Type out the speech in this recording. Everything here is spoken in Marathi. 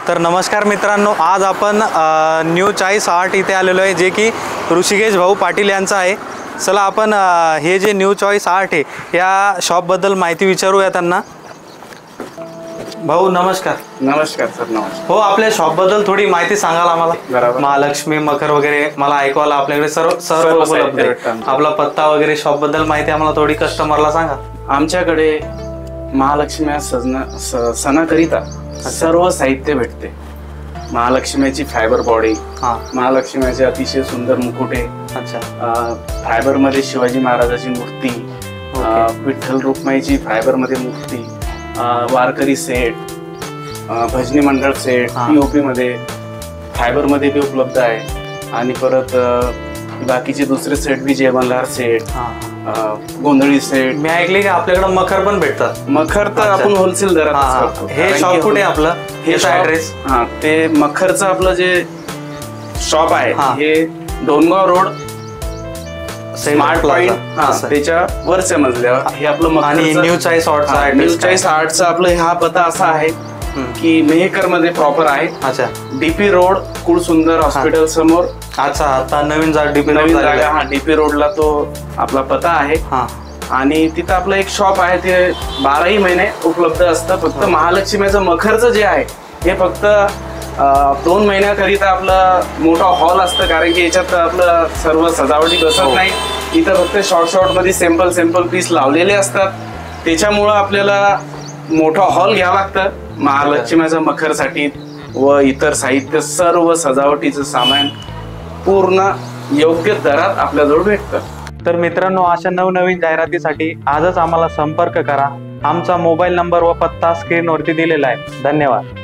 तर नमस्कार मित्रांनो, आज आपण न्यू चॉईस आर्ट इथे आलेलो आहे, जे की ऋषिकेश भाऊ पाटील यांचा आहे। चला आपण हे जे न्यू चॉईस आर्ट आहे या शॉपबद्दल माहिती विचारूया त्यांना। भाऊ नमस्कार। नमस्कार सर, नमस्कार। हो, आपल्या शॉपबद्दल थोडी माहिती सांगाल आम्हाला? महालक्ष्मी, मखर वगैरे मला ऐकवायला आपल्याकडे सर्व उपलब्ध आहे। आपला पत्ता वगैरे शॉपबद्दल माहिती आम्हाला थोडी कस्टमरला सांगा। आमच्याकडे महालक्ष्मी सणाकरिता सर्व साहित्य भेटते। महालक्ष्मीची फायबर बॉडी, महालक्ष्मीचे अतिशय सुंदर मुकुटे, फायबर मध्ये शिवाजी महाराजाची मूर्ती, विठ्ठल रुक्माईची फायबर मध्ये मूर्ती, वारकरी सेट, भजनी मंडळ सेट पीओपी मध्ये फायबर मध्ये बी उपलब्ध आहे। आणि परत बाकीचे दुसरे सेट बी जेवणलार सेट, गोंधळी सेट। मी ऐकले की आपल्याकडे मखर पण भेटतात। मखर तर आपण होलसेल दरात करतो। हे शॉप कुठे आपलं? हे ऍड्रेस? ते मखरचं आपलं जे शॉप आहे हे डोनगाव रोड स्मार्ट पॉइंट, त्याच्या वरच्या मजल्यावर हे आपलं मखर। न्यू चॉईस आर्टचा न्यू चॉईस आर्टचा आपलं हा पत्ता असा आहे की मेहकर मध्ये प्रॉपर आहे। अच्छा, डीपी रोड, कुळसुंदर हॉस्पिटल समोर। अच्छा, आता नवीन डीपी रोडला तो आपला पत्ता आहे। आणि तिथं आपलं एक शॉप आहे, ते 12ही महिने उपलब्ध असतं। फक्त महालक्ष्मीचं मखरचं जे आहे हे फक्त 2 महिन्याकरिता आपलं मोठा हॉल असतं, कारण की याच्यात आपलं सर्व सजावटी बसत नाही। इथं फक्त शॉर्ट मध्ये सॅम्पल पीस लावलेले असतात, त्याच्यामुळं आपल्याला मोठा हॉल घ्यावं लागतं महालक्ष्मीच्या मखरसाठी। व इतर साहित्य सर्व सजावटीचं सामान पूर्ण योग्य दरात आपल्याजवळ भेटतं। तर मित्रांनो, अशा नवनवीन जाहिरातीसाठी आजच आम्हाला संपर्क करा। आमचा मोबाईल नंबर व पत्ता स्क्रीनवरती दिलेला आहे। धन्यवाद।